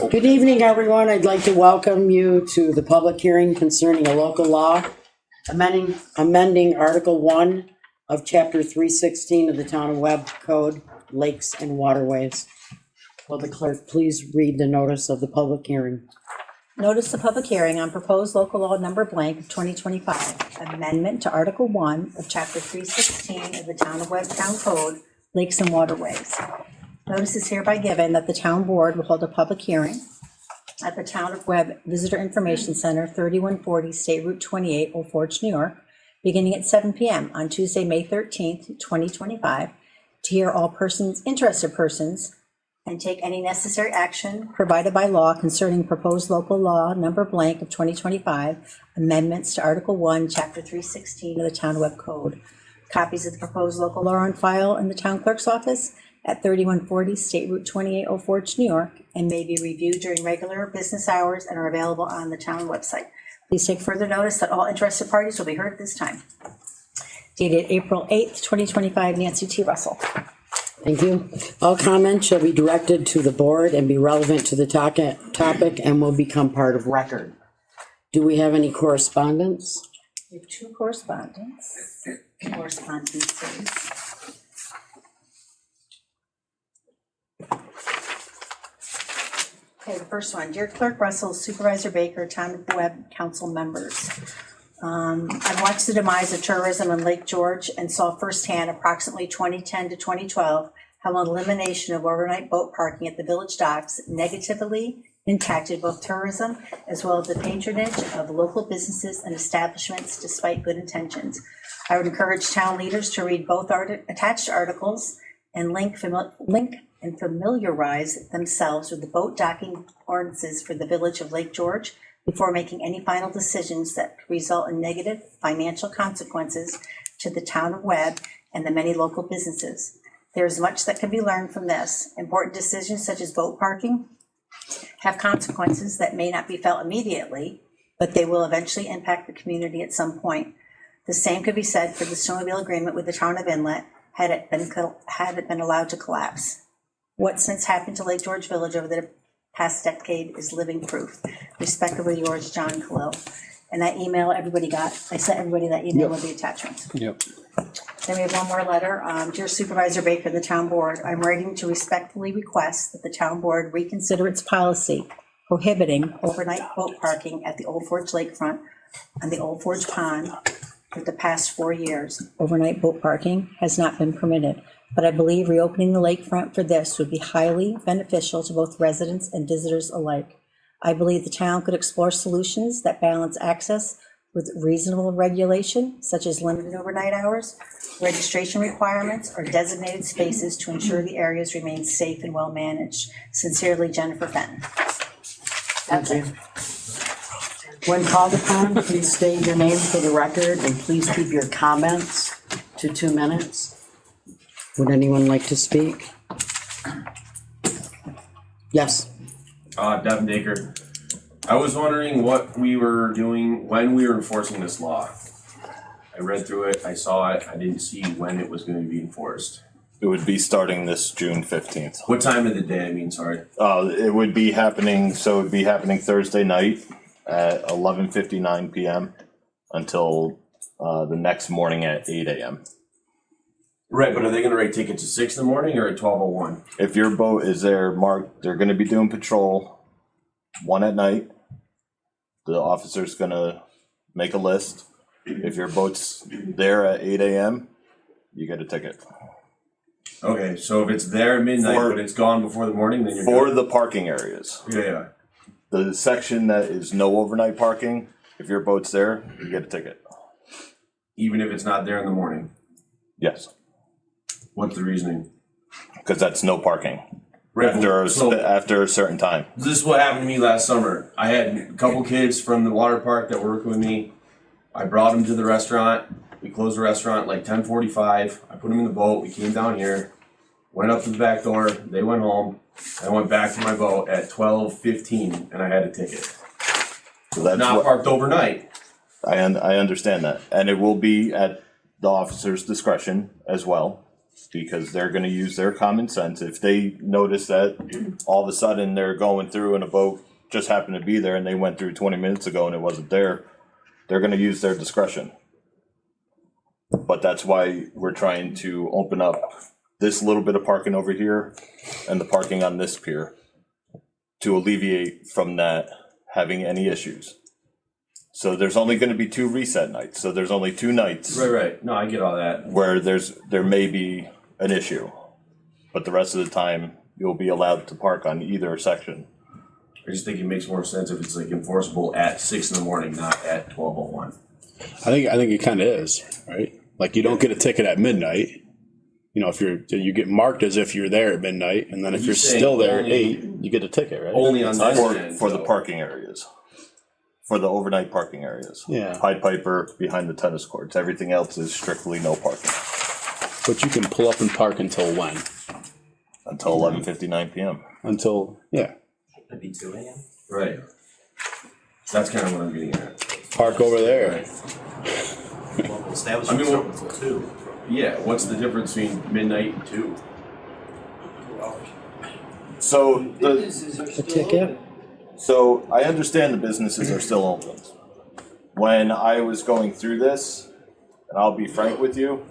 Good evening, everyone. I'd like to welcome you to the public hearing concerning a local law amending Article 1 of Chapter 316 of the Town of Webb Code, Lakes and Waterways. Will the clerk please read the notice of the public hearing? Notice the public hearing on proposed local law number blank of 2025, amendment to Article 1 of Chapter 316 of the Town of Webb Town Code, Lakes and Waterways. Notice is hereby given that the town board will hold a public hearing at the Town of Webb Visitor Information Center, 3140 State Route 28, Old Forge, New York, beginning at 7 p.m. on Tuesday, May 13th, 2025, to hear all interested persons and take any necessary action provided by law concerning proposed local law number blank of 2025, amendments to Article 1, Chapter 316 of the Town of Webb Code. Copies of the proposed local law are on file in the town clerk's office at 3140 State Route 28, Old Forge, New York, and may be reviewed during regular business hours and are available on the town website. Please take further notice that all interested parties will be heard at this time. Dated April 8th, 2025, Nancy T. Russell. Thank you. All comments shall be directed to the board and be relevant to the topic and will become part of record. Do we have any correspondence? We have two correspondences. Okay, the first one, dear Clerk Russell, Supervisor Baker, Town of Webb Council members. I've watched the demise of tourism in Lake George and saw firsthand approximately 2010 to 2012 how an elimination of overnight boat parking at the village docks negatively impacted both tourism as well as the patronage of local businesses and establishments despite good intentions. I would encourage town leaders to read both attached articles and link and familiarize themselves with the boat docking ordinances for the village of Lake George before making any final decisions that result in negative financial consequences to the town of Webb and the many local businesses. There is much that can be learned from this. Important decisions such as boat parking have consequences that may not be felt immediately, but they will eventually impact the community at some point. The same could be said for the snowmobile agreement with the town of Inlet had it been allowed to collapse. What since happened to Lake George Village over the past decade is living proof. Respectfully yours, John Khalil. And that email everybody got, I sent everybody that email with the attachments. Yep. Then we have one more letter. Dear Supervisor Baker, the town board, I'm writing to respectfully request that the town board reconsider its policy prohibiting overnight boat parking at the Old Forge Lakefront and the Old Forge Pond. For the past 4 years, overnight boat parking has not been permitted, but I believe reopening the lakefront for this would be highly beneficial to both residents and visitors alike. I believe the town could explore solutions that balance access with reasonable regulation, such as limited overnight hours, registration requirements, or designated spaces to ensure the areas remain safe and well managed. Sincerely, Jennifer Fenton. That's it. When called upon, please state your name for the record and please keep your comments to 2 minutes. Would anyone like to speak? Yes. Devin Baker. I was wondering what we were doing when we were enforcing this law. I read through it, I saw it, I didn't see when it was going to be enforced. It would be starting this June 15th. What time of the day, I mean, sorry? It would be happening, so it would be happening Thursday night at 11:59 p.m. until the next morning at 8 a.m. Right, but are they going to write tickets at 6 in the morning or at 12:01? If your boat is there marked, they're going to be doing patrol 1 at night. The officer's going to make a list. If your boat's there at 8 a.m., you get a ticket. Okay, so if it's there at midnight but it's gone before the morning, then you're for good? The parking areas. Yeah. The section that is no overnight parking, if your boat's there, you get a ticket. Even if it's not there in the morning? Yes. What's the reasoning? Because that's no parking. Right, After a certain time. This is what happened to me last summer. I had a couple kids from the water park that were working with me. I brought them to the restaurant. We closed the restaurant like 10:45. I put them in the boat. We came down here, went up to the back door. They went home. I went back to my boat at 12:15 and I had a ticket. So that's not parked overnight. I understand that. And it will be at the officer's discretion as well. because they're gonna use their common sense. If they notice that all of a sudden they're going through and a boat just happened to be there and they went through 20 minutes ago and it wasn't there, they're gonna use their discretion. But that's why we're trying to open up this little bit of parking over here and the parking on this pier to alleviate from that having any issues. So there's only gonna be 2 reset nights, so there's only 2 nights Right. No, I get all that. where there may be an issue. But the rest of the time, you'll be allowed to park on either section. I just think it makes more sense if it's like enforceable at 6 in the morning, not at 12:01. I think it kind of is, right? Like you don't get a ticket at midnight. You know, if you get marked as if you're there at midnight, and then if you're saying still there at only- 8, you get a ticket, right? Only on this For, end. for the though. parking areas. For the overnight parking areas. Yeah. Pied Piper, behind the tennis courts. Everything else is strictly no parking But you can pull up and park until when? until 11:59 p.m. Until, yeah, It'd be 2 AM. Right. That's kind of what I'm getting at. park over there. Right. Local establishments I are mean, open till 2. Yeah, what's the difference between midnight and 2? So The ticket? So I understand the businesses are still open. When I was going through this, and I'll be frank with you,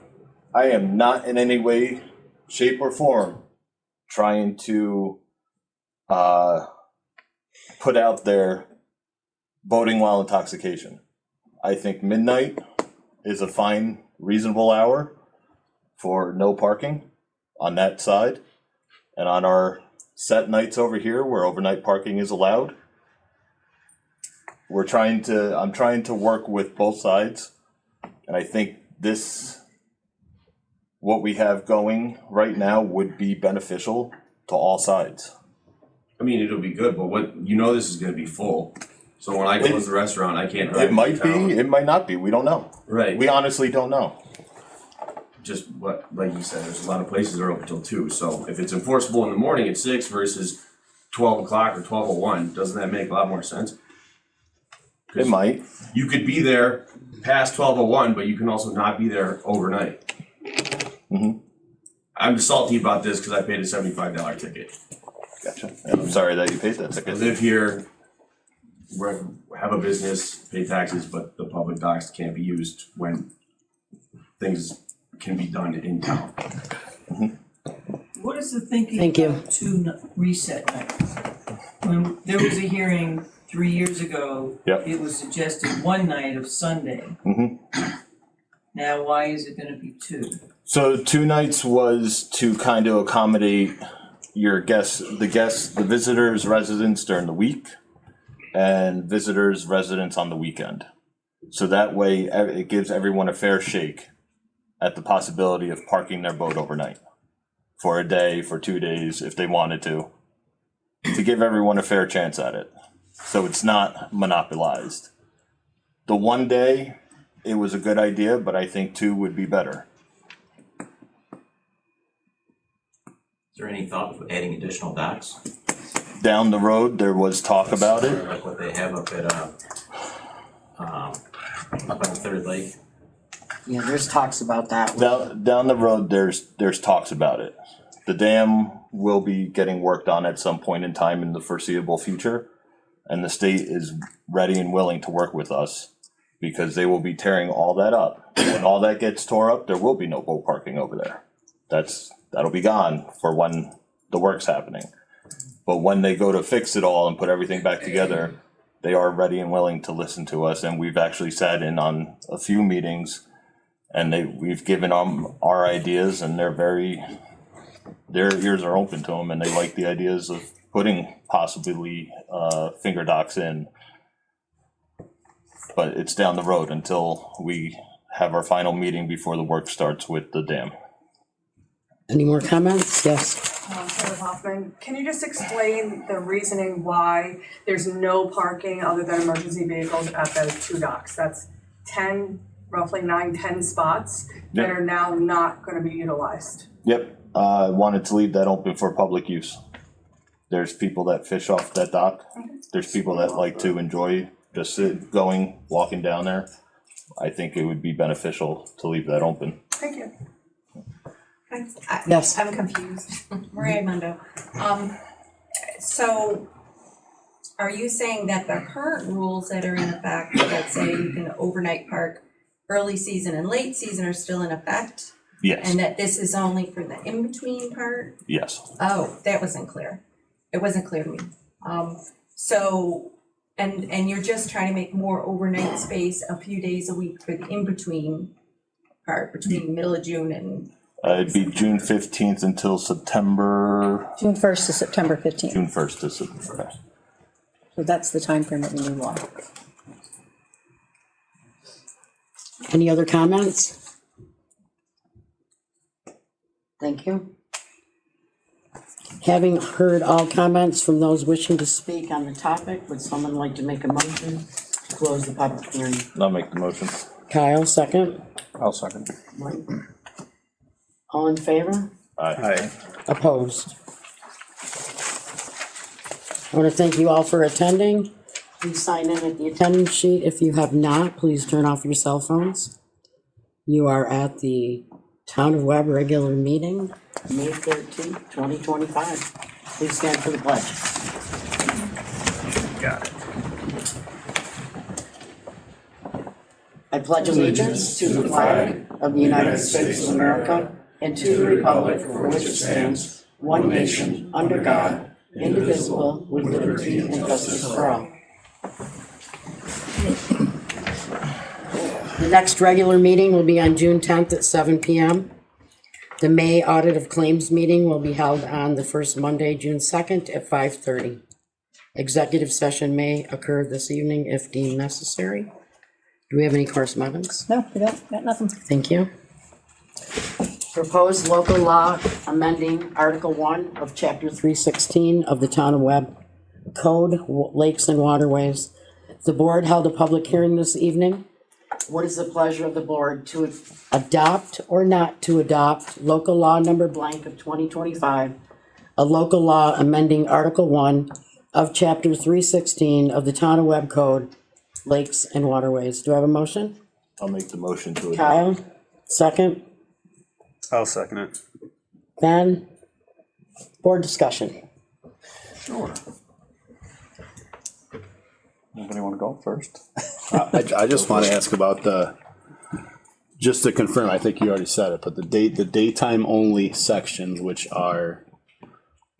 I am not in any way, shape, or form trying to put out there voting while intoxication. I think midnight is a fine, reasonable hour for no parking on that side. And on our set nights over here where overnight parking is allowed, I'm trying to work with both sides. And I think what we have going right now would be beneficial to all sides. I mean, it'll be good, but this is gonna be full. So when I close the restaurant, I can't drive It might into town. be, it might not be, we don't know. Right. We honestly don't know. Just what, like you said, there's a lot of places that are open till 2. So if it's enforceable in the morning at 6 versus 12 o'clock or 12:01, doesn't that make a lot more sense? It might. You could be there past 12:01, but you can also not be there overnight. Mhm. I'm salty about this because I paid a $75 ticket. Gotcha. And I'm sorry that you paid that I ticket. live here, have a business, pay taxes, but the public docks can't be used when things can be done in town. What is the thinking Thank you. about 2 reset nights? When there was a hearing 3 years ago, Yep. it was suggested 1 night of Sunday. Mhm. Now, why is it gonna be 2? So 2 nights was to kind of accommodate your the visitors, residents during the week, and visitors, residents on the weekend. So that way, it gives everyone a fair shake at the possibility of parking their boat overnight for a day, for 2 days, if they wanted to give everyone a fair chance at it. So it's not monopolized. The 1 day, it was a good idea, but I think 2 would be better. Is there any thought of adding additional docks? Down the road, there was talk about it. Like what they have up at, up on the Third Lake? Yeah, there's talks about that. Down the road, there's talks about it. The dam will be getting worked on at some point in time in the foreseeable future. And the state is ready and willing to work with us because they will be tearing all that up. When all that gets tore up, there will be no boat parking over there. That'll be gone for when the work's happening. But when they go to fix it all and put everything back together, they are ready and willing to listen to us. And we've actually sat in on a few meetings and we've given them our ideas and their ears are open to them and they like the ideas of putting possibly finger docks in. But it's down the road until we have our final meeting before the work starts with the dam. Any more comments? Yes. Senator Hoffman, can you just explain the reasoning why there's no parking other than emergency vehicles at those 2 docks? That's 10, roughly 9-10 spots that Yep. are now not gonna be utilized. Yep, I wanted to leave that open for public use. There's people that fish off that dock. There's people that like to enjoy just walking down there. I think it would be beneficial to leave that open. Thank you. Yes. I'm confused. Maria Mundo. So are you saying that the current rules that are in effect that say you can overnight park early season and late season are still in effect? Yes, And that this is only for the in-between part? yes. Oh, that wasn't clear. It wasn't clear to me. So, and you're just trying to make more overnight space a few days a week for the in-between part, between the middle of June and It'd be June 15th until September, June 1st to September 15th. June 1st to September. So that's the time frame of the new law. Any other comments? Thank you. Having heard all comments from those wishing to speak on the topic, would someone like to make a motion to close the public hearing? I'll make the motion. Kyle, second. I'll second. Mike? All in favor? Aye. Opposed? I want to thank you all for attending. Please sign in at the attendance sheet. If you have not, please turn off your cell phones. You are at the Town of Webb regular meeting, May 13th, 2025. Please stand for the pledge. Got it. I pledge allegiance to the flag of the United States of America and to the republic for which it stands, one nation, under God, indivisible, with liberty and justice for all. The next regular meeting will be on June 10th at 7 p.m. The May audit of claims meeting will be held on the first Monday, June 2nd at 5:30. Executive session may occur this evening if deemed necessary. Do we have any correspondence? No, we don't, got nothing. Thank you. Proposed local law amending Article 1 of Chapter 316 of the Town of Webb Code, Lakes and Waterways. The board held a public hearing this evening. What is the pleasure of the board to adopt or not to adopt local law number blank of 2025, a local law amending Article 1 of Chapter 316 of the Town of Webb Code, Lakes and Waterways? Do I have a motion? I'll make the motion to adopt. Kyle, second. I'll second it. Ben, board discussion. Sure. Anybody want to go first? I just want to ask about just to confirm, I think you already said it, but the daytime only sections, which are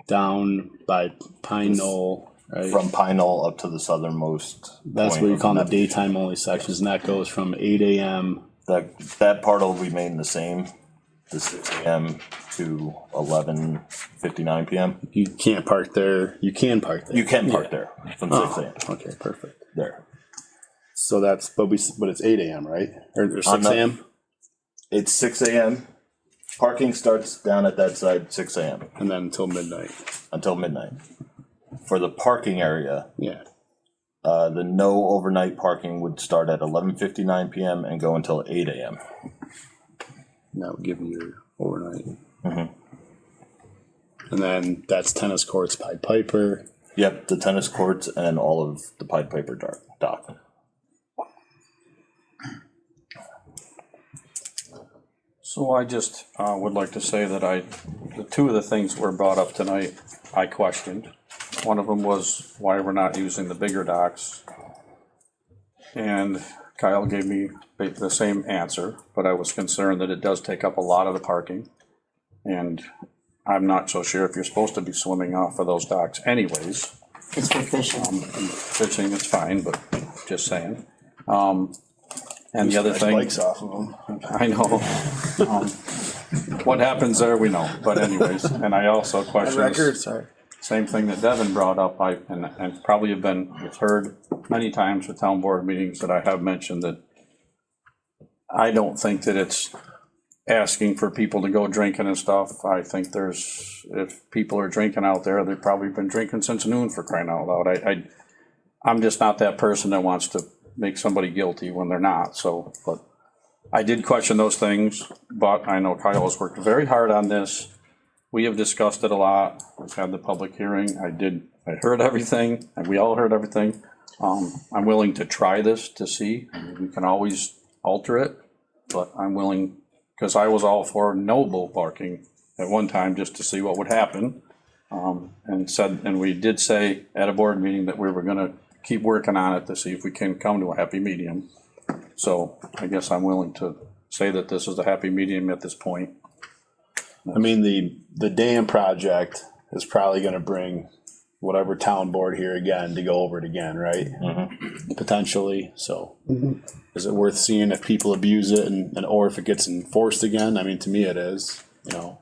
down by Pine Knoll, right? From Pine Knoll up to the southernmost. That's point what you of call the the- daytime only sections, and that goes from 8 a.m. That part will remain the same, the 6 a.m. to 11:59 p.m. You can't park there. You can park there. You can park there from 6 a.m. Okay, perfect. there. So that's, but it's 8 a.m., right? Or On 6 the- a.m.? It's 6 a.m. Parking starts down at that side 6 a.m. And then until midnight. until midnight. For the parking area, Yeah. the no overnight parking would start at 11:59 p.m. and go until 8 a.m. And that would give you your overnight. Mhm. And then that's tennis courts, Pied Piper. Yep, the tennis courts and all of the Pied Piper dock. So I just would like to say that the two of the things were brought up tonight, I questioned. One of them was why we're not using the bigger docks. And Kyle gave me the same answer, but I was concerned that it does take up a lot of the parking. And I'm not so sure if you're supposed to be swimming off of those docks anyways. It's for fishing. Fishing, it's fine, but just saying. And the other thing. Bikes off of them. I know. What happens there, we know, but anyways, and I also question this same thing that Devin brought up, and probably you've heard many times with town board meetings that I have mentioned that I don't think that it's asking for people to go drinking and stuff. I think if people are drinking out there, they've probably been drinking since noon, for crying out loud. I'm just not that person that wants to make somebody guilty when they're not, so, but I did question those things, but I know Kyle has worked very hard on this. We have discussed it a lot. We've had the public hearing. I heard everything, and we all heard everything. I'm willing to try this to see. We can always alter it, but I'm willing, Cause I was all for no bull parking at one time, just to see what would happen. And we did say at a board meeting that we were gonna keep working on it to see if we can come to a happy medium. So I guess I'm willing to say that this is a happy medium at this point. I mean, the dam project is probably gonna bring whatever town board here again to go over it again, right? Potentially, so. Is it worth seeing if people abuse it and or if it gets enforced again? I mean, to me it is, you know.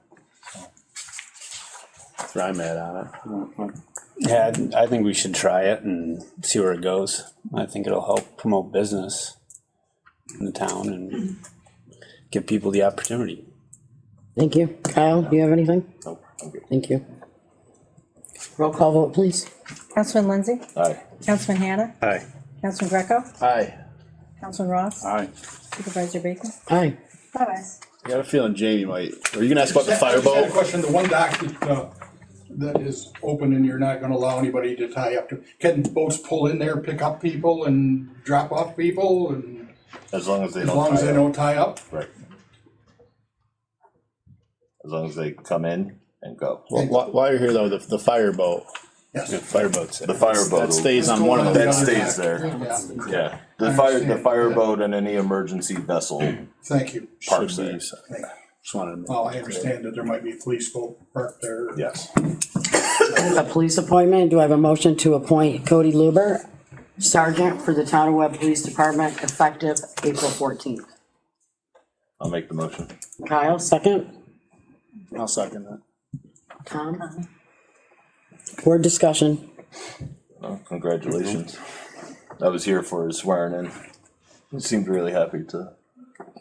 That's where I'm at on it. Yeah, I think we should try it and see where it goes. I think it'll help promote business in the town and give people the opportunity. Thank you. Kyle, do you have anything? Nope, I'm good. Thank you. Roll call vote, please. Councilman Lindsay, Aye. Councilman Hannah, Aye. Councilman Greco, Aye. Councilman Ross, Aye. Supervisor Baker. Aye. Five ayes. I got a feeling Jamie might, are you gonna ask about the I just had a fireboat? question, the one dock that is open and you're not gonna allow anybody to tie up to, can boats pull in there, pick up people and drop off people and As long as they as don't long as tie they up. don't tie up? Right. As long as they come in and go. Well, while you're here though, the fireboat, Yes. fireboat's. The fireboat. That stays on one of That them. stays there. Yeah, Yeah. I The understand. fireboat and any emergency vessel thank you. parks Should be, there. so, just wanted to make. Well, I understand that there might be police folk parked there. Yes. A police appointment. Do I have a motion to appoint Cody Luber, Sergeant for the Town of Webb Police Department, effective April 14th? I'll make the motion. Kyle, second. I'll second that. Tom? Board discussion. Well, congratulations. I was here for his swearing in. He seemed really happy to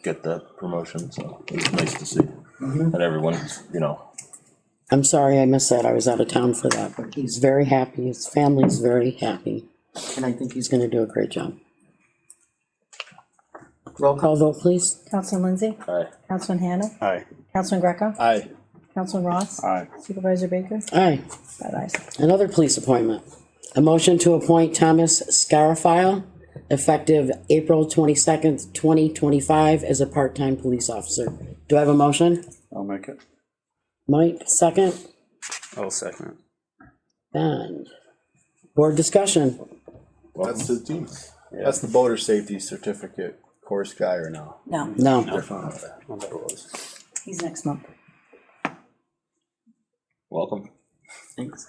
get that promotion, so it was nice to see. And everyone's, you know, I'm sorry I missed that. I was out of town for that, but he's very happy. His family's very happy. And I think he's gonna do a great job. Roll call vote, please. Councilman Lindsay, aye. Councilman Hannah, Aye. Councilman Greco, Aye. Councilman Ross, Aye. Supervisor Baker. Aye. Five ayes. Another police appointment. A motion to appoint Thomas Scarafile, effective April 22nd, 2025, as a part-time police officer. Do I have a motion? I'll make it. Mike, second. I'll second. Ben. Board discussion. Welcome to the team. That's the boater safety certificate course guy or no? No, No. Different. I'll bet it was. he's next month. Welcome. Thanks.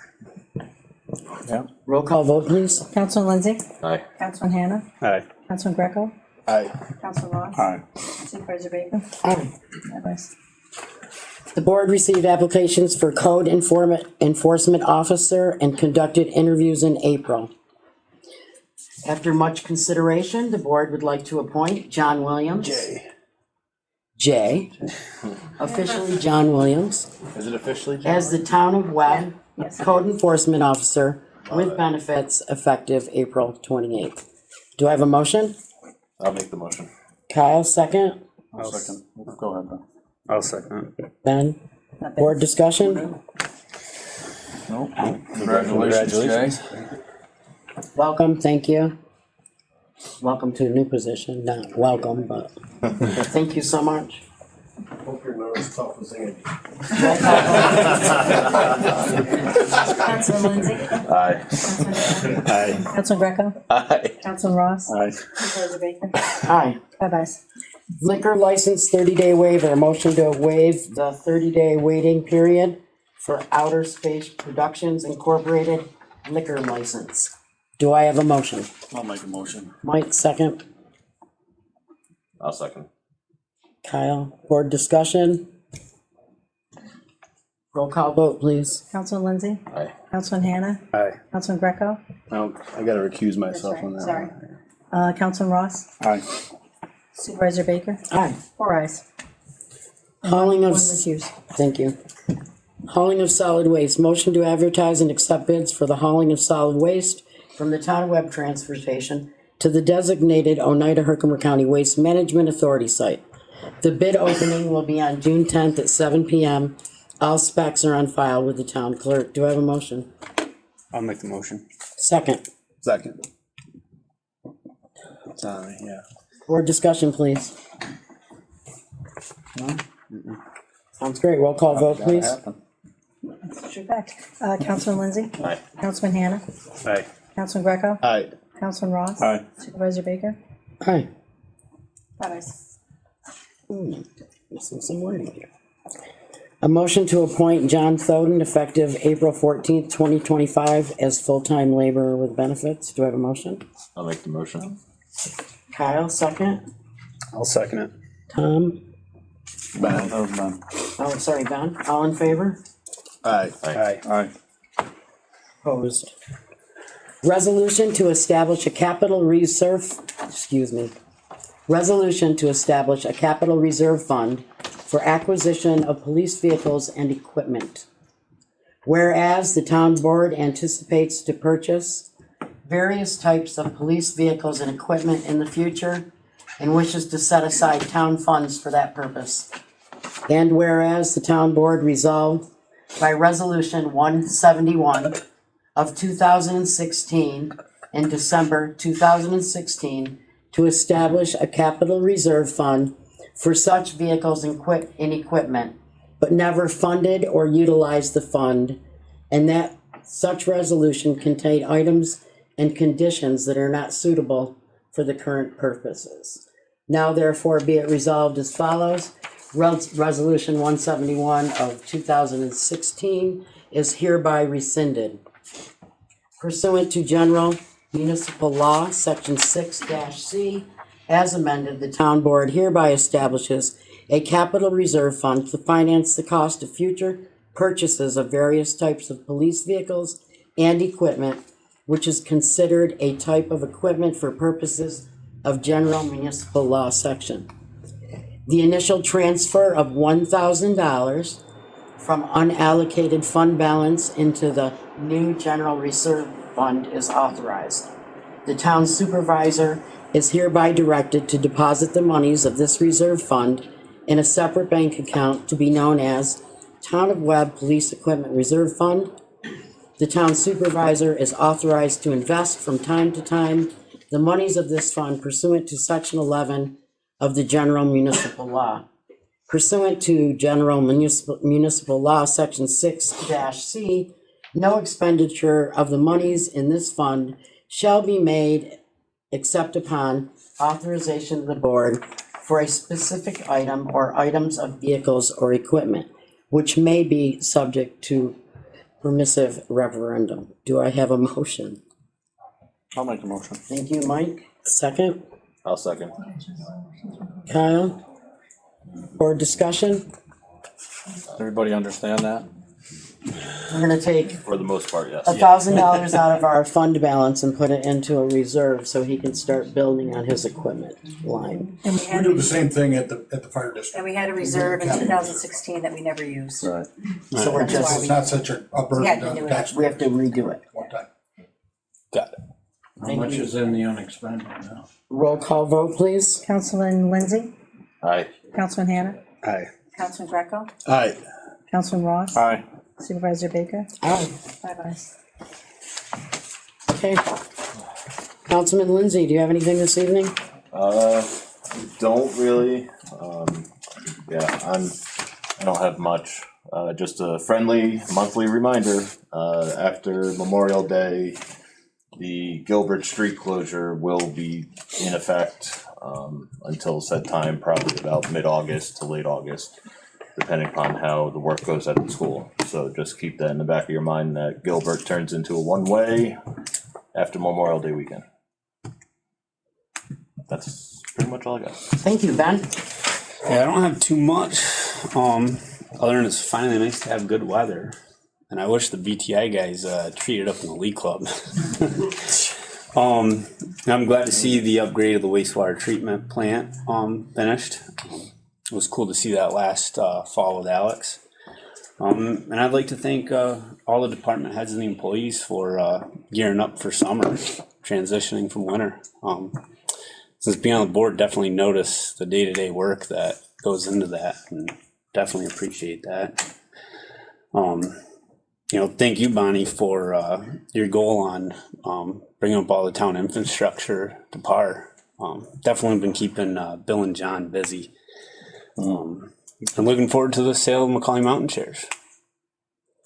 Yeah. Roll call vote, please. Councilman Lindsay, Aye. Councilman Hannah, Aye. Councilman Greco, Aye. Councilman Ross, Aye. Supervisor Baker. Aye. Five ayes. The board received applications for code enforcement officer and conducted interviews in April. After much consideration, the board would like to appoint John Williams. J. Officially John Williams, Is it officially? John? as the Town of Webb Yes. Code Enforcement Officer with benefits effective April 28th. Do I have a motion? I'll make the motion. Kyle, second. I'll second. Go ahead, Ben. I'll second. Ben. Not bad. Board discussion? Nope. Congratulations, Jay. Welcome, thank you. Welcome to a new position, not welcome, but thank you so much. Hope you're not as tough as Andy. Councilman Lindsay, Aye. Councilman Hannah, Aye. Councilman Greco, Aye. Councilman Ross, Aye. Supervisor Baker. Aye. Five ayes. Liquor license 30-day waiver, motion to waive the 30-day waiting period for Outer Space Productions Incorporated liquor license. Do I have a motion? I'll make a motion. Mike, second. I'll second. Kyle, board discussion? Roll call vote, please. Councilman Lindsay, Aye. Councilman Hannah, Aye. Councilman Greco, I gotta recuse myself right, on that sorry. one. Councilman Ross, Aye. Supervisor Baker. Aye. Four ayes. Hauling One of, recused. thank you. Hauling of solid waste, motion to advertise and accept bids for the hauling of solid waste from the Town of Webb Transfer Station to the designated Oneida Herkimer County Waste Management Authority site. The bid opening will be on June 10th at 7 p.m. All specs are on file with the town clerk. Do I have a motion? I'll make the motion. Second. Second. Yeah. Board discussion, please. Sounds great. Roll call vote, Gotta please. happen. Mr. Beck, Councilman Lindsay, Aye. Councilman Hannah, Aye. Councilman Greco, Aye. Councilman Ross. Aye. Supervisor Baker. Aye. 5 ayes. Missing some wording here. A motion to appoint John Thoden effective April 14th, 2025 as full-time laborer with benefits. Do I have a motion? I'll make the motion. Kyle, second. I'll second it. Tom? That was done. Oh, sorry, Ben. All in favor? Aye. Aye. Aye. Opposed. Resolution to establish a capital reserve, resolution to establish a capital reserve fund for acquisition of police vehicles and equipment. Whereas the town board anticipates to purchase various types of police vehicles and equipment in the future and wishes to set aside town funds for that purpose. And whereas the town board resolved by resolution 171 of 2016 in December 2016 to establish a capital reserve fund for such vehicles and equipment, but never funded or utilized the fund, and that such resolution contained items and conditions that are not suitable for the current purposes. Now therefore be it resolved as follows. Resolution 171 of 2016 is hereby rescinded. Pursuant to General Municipal Law, Section 6-C, as amended, the town board hereby establishes a capital reserve fund to finance the cost of future purchases of various types of police vehicles and equipment, which is considered a type of equipment for purposes of General Municipal Law section. The initial transfer of $1,000 from unallocated fund balance into the new General Reserve Fund is authorized. The town supervisor is hereby directed to deposit the monies of this reserve fund in a separate bank account to be known as Town of Webb Police Equipment Reserve Fund. The town supervisor is authorized to invest from time to time the monies of this fund pursuant to Section 11 of the General Municipal Law. Pursuant to General Municipal Law, Section 6-C, no expenditure of the monies in this fund shall be made except upon authorization of the board for a specific item or items of vehicles or equipment, which may be subject to permissive referendum. Do I have a motion? I'll make the motion. Thank you, Mike. Second? I'll second. Kyle? Board discussion? Everybody understand that? We're gonna take For the most part, yes. $1,000 out of our fund balance and put it into a reserve so he can start building on his equipment line. And we We had, do the same thing at the fire district. and we had a reserve in 2016 that we never used. Right. So we're That's why just, It's not such a burden Yeah, on do the it. taxpayer. we have to redo it. One time. Got it. How much is in the unexpended now? Roll call vote, please. Councilman Lindsay, Aye. Councilman Hannah, Aye. Councilman Greco, Aye. Councilman Ross. Aye. Supervisor Baker. Aye. 5 ayes. Okay. Councilman Lindsay, do you have anything this evening? Don't really. I don't have much. Just a friendly monthly reminder, after Memorial Day, the Gilbert Street closure will be in effect, until said time, probably about mid-August to late August, depending upon how the work goes at the school. So just keep that in the back of your mind that Gilbert turns into a one-way after Memorial Day weekend. That's pretty much all I got. Thank you, Ben. Yeah, I don't have too much. Other than it's finally nice to have good weather, and I wish the BTI guys treated up in the League Club. I'm glad to see the upgrade of the wastewater treatment plant finished. It was cool to see that last fall with Alex. And I'd like to thank all the department heads and the employees for gearing up for summer, transitioning from winter. Since being on the board, definitely notice the day-to-day work that goes into that, and definitely appreciate that. Thank you, Bonnie, for your goal on bringing up all the town infrastructure to par. Definitely been keeping Bill and John busy. I'm looking forward to the sale of Macaulay Mountain chairs.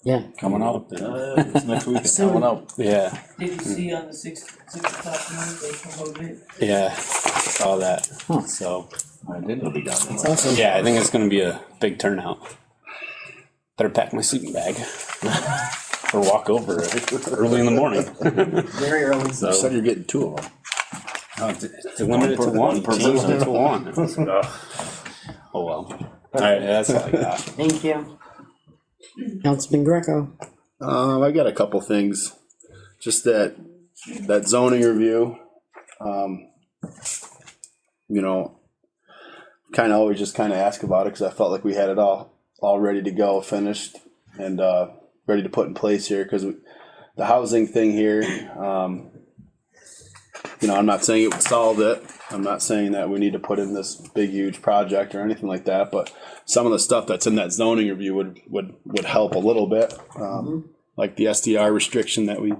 Yeah. Coming up. It's next week. Soon. Coming up. Yeah, Did you see on the 6 o'clock news, they promoted it? yeah, saw that. So, I did. It'll be done. It's awesome. yeah, I think it's gonna be a big turnout. Better pack my sleeping bag. Or walk over early in the morning. Very early. You said you're getting 2 of them. It's limited to one. Changed it to one. Oh well. All right, that's all I got. Thank you. Councilman Greco. I got a couple things. Just that zoning review. You know, kind of always just kind of ask about it because I felt like we had it all ready to go, finished, and ready to put in place here. Because the housing thing here, you know, I'm not saying it would solve it. I'm not saying that we need to put in this big, huge project or anything like that. But some of the stuff that's in that zoning review would help a little bit. Like the SDR restriction that we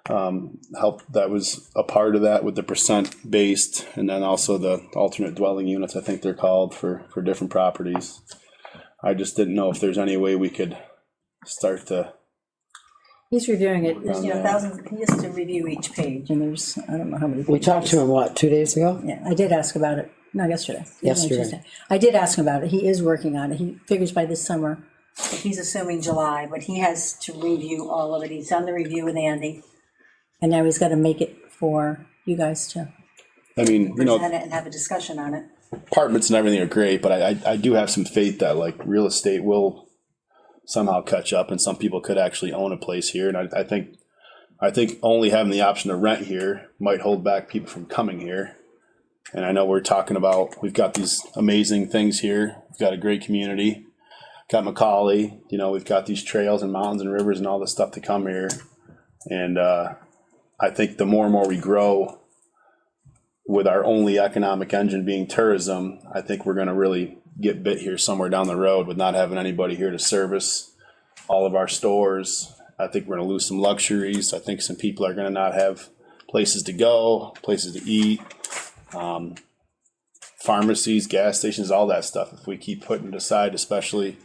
helped, that was a part of that with the percent based, and then also the alternate dwelling units, I think they're called, for different properties. I just didn't know if there's any way we could start to. He's reviewing it, there's, thousands, he has to review each page, and there's, I don't know how many. We talked to him, what, 2 days ago? Yeah, I did ask about it, no, yesterday. Yesterday. I did ask him about it, he is working on it, he figures by this summer, he's assuming July, but he has to review all of it, he's done the review with Andy. And now he's gotta make it for you guys to I mean, you know, present it and have a discussion on it. apartments and everything are great, but I do have some faith that like real estate will somehow catch up, and some people could actually own a place here. And I think only having the option to rent here might hold back people from coming here. And I know we're talking about, we've got these amazing things here. We've got a great community, got Macaulay, you know, we've got these trails and mountains and rivers and all this stuff to come here. And I think the more and more we grow with our only economic engine being tourism, I think we're going to really get bit here somewhere down the road with not having anybody here to service all of our stores. I think we're going to lose some luxuries. I think some people are going to not have places to go, places to eat, pharmacies, gas stations, all that stuff. If we keep putting it aside, especially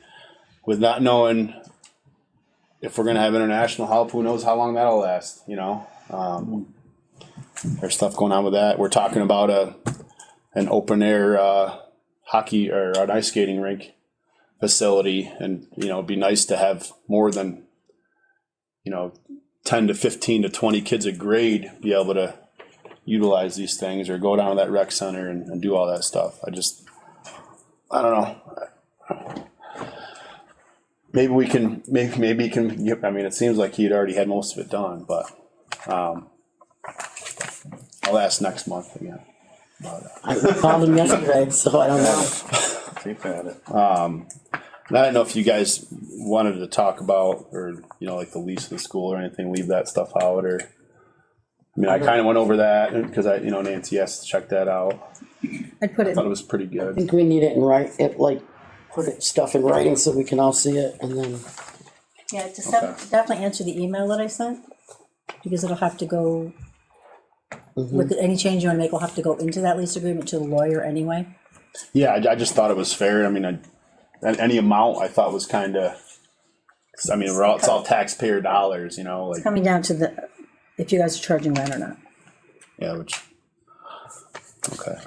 with not knowing if we're going to have international help, who knows how long that'll last, you know? There's stuff going on with that. We're talking about an open air hockey or an ice skating rink facility, and you know, it'd be nice to have more than, you know, 10 to 15 to 20 kids a grade be able to utilize these things or go down to that rec center and do all that stuff. I don't know. Maybe we can, maybe he can, I mean, it seems like he'd already had most of it done, but I'll ask next month again. I called him yesterday, so I don't know. Keep at it. And I don't know if you guys wanted to talk about, or, you know, like the lease of the school or anything, leave that stuff out, or, I mean, I kind of went over that because you know, Nancy asked to check that out. I'd put I it, thought it was pretty I good. think we need it in put it stuff in writing so we can all see it, and then, yeah, just definitely answer the email that I sent, because it'll have to go, with any change you wanna make will have to go into that lease agreement to the lawyer anyway. Yeah, I just thought it was fair. I mean, any amount I thought was kind of, I mean, it's all taxpayer dollars, you know, like, Coming down to if you guys are charging rent or not. yeah, okay.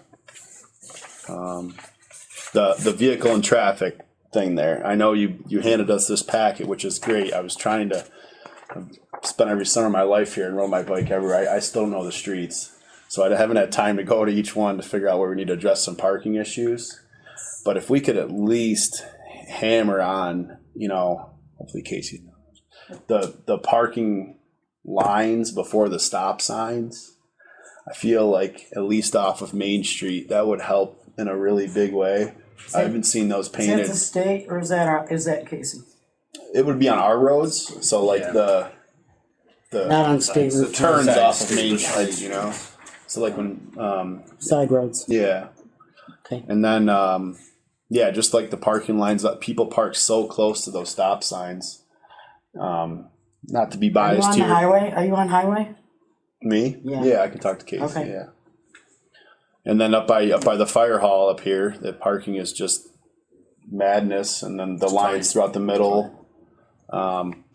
The vehicle and traffic thing there. I know you handed us this packet, which is great. I was trying to spend every summer of my life here and rode my bike everywhere. I still know the streets, so I haven't had time to go to each one to figure out where we need to address some parking issues. But if we could at least hammer on, you know, hopefully Casey knows, the parking lines before the stop signs, I feel like at least off of Main Street, that would help in a really big way. I haven't seen those is painted. that the state, or is that Casey? It would be on our roads, so like the Not on state the routes, turns off of Main Street, you know? So like when, side roads. yeah. Okay. And then, yeah, just like the parking lines, that people park so close to those stop signs. Not to be Are you biased on the here. highway? Are you on highway? Me? Yeah. I can talk to Casey, Okay. yeah. And then up by the fire hall up here, the parking is just Madness, and then the lines throughout the middle.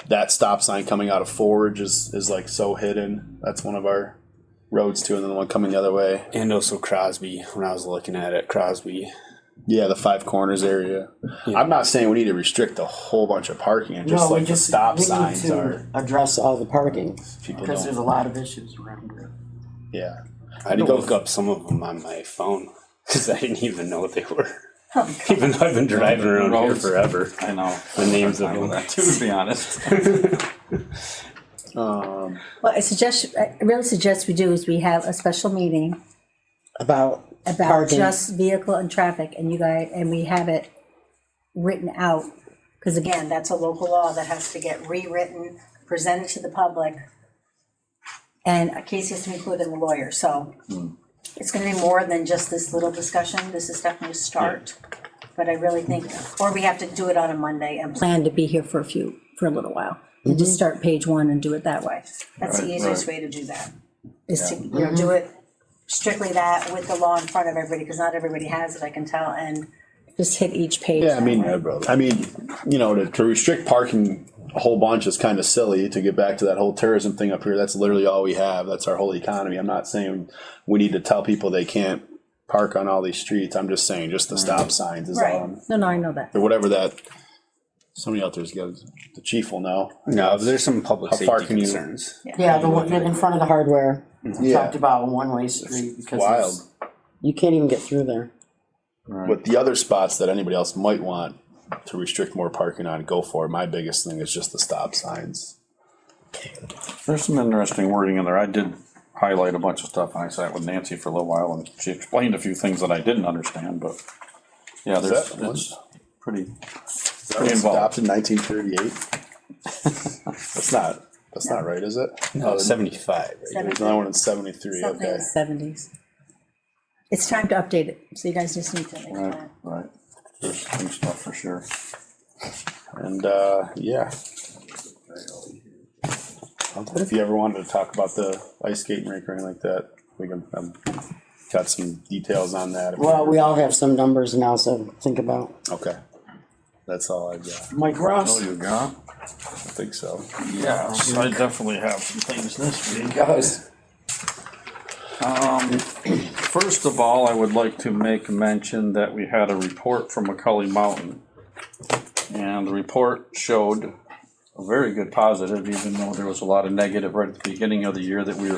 That stop sign coming out of Forge is like so hidden. That's one of our roads too, and then the one coming the other way. And also Crosby, when I was looking at it, Crosby. Yeah, the Five Corners area. Yeah. I'm not saying we need to restrict a whole bunch of parking, and just No, like the stop signs we need are. to address all the parking, People because don't. there's a lot of issues around here. Yeah. I had to look up some of them on my phone because I didn't even know what they were. Even though I've been driving around here forever. I know. The names of them. That too, to be honest. Well, I really suggest we do is we have a special meeting About parking. just vehicle and traffic, and and we have it written out. Because again, that's a local law that has to get rewritten, presented to the public, and a case has to be included in the lawyer, so it's gonna be more than just this little discussion. This is definitely a start. But I really think, or we have to do it on a Monday and plan to be here for a little while. And just start page one and do it that way. That's the Right, easiest right. way to do that. Is to, do it strictly that with the law in front of everybody, because not everybody has it, I can tell, and just hit each page. Yeah, I mean, that way. to restrict parking a whole bunch is kind of silly. To get back to that whole tourism thing up here, that's literally all we have. That's our whole economy. I'm not saying we need to tell people they can't park on all these streets. I'm just saying just the stop signs is Right, on, no, I know that. or whatever that. Somebody out there's got, the chief will know. No, there's some public How far safety can you- concerns. Yeah, the one in front of the hardware, we Yeah. talked about a one-way street, because Wild. you can't even get through there. With the other spots that anybody else might want to restrict more parking on, go for it. My biggest thing is just the stop signs. There's some interesting wording in there. I did highlight a bunch of stuff, and I sat with Nancy for a little while, and she explained a few things that I didn't understand, but yeah, that one? it's pretty That was involved. adopted in 1938. That's not right, is it? No, 75. Right? There's another one in 73. Something in Okay. the 70s. It's time to update it, so you guys just need to make Right, that. right. There's some stuff for sure. And yeah. If you ever wanted to talk about the ice skating rink or anything like that, we can. Got some details on that. Well, we all have some numbers now, so think about. Okay. That's all I've got. Mike Ross. Oh, you got? I think so. Yes, I definitely have some things this week. Goes. First of all, I would like to make mention that we had a report from McCully Mountain. And the report showed a very good positive, even though there was a lot of negative right at the beginning of the year that we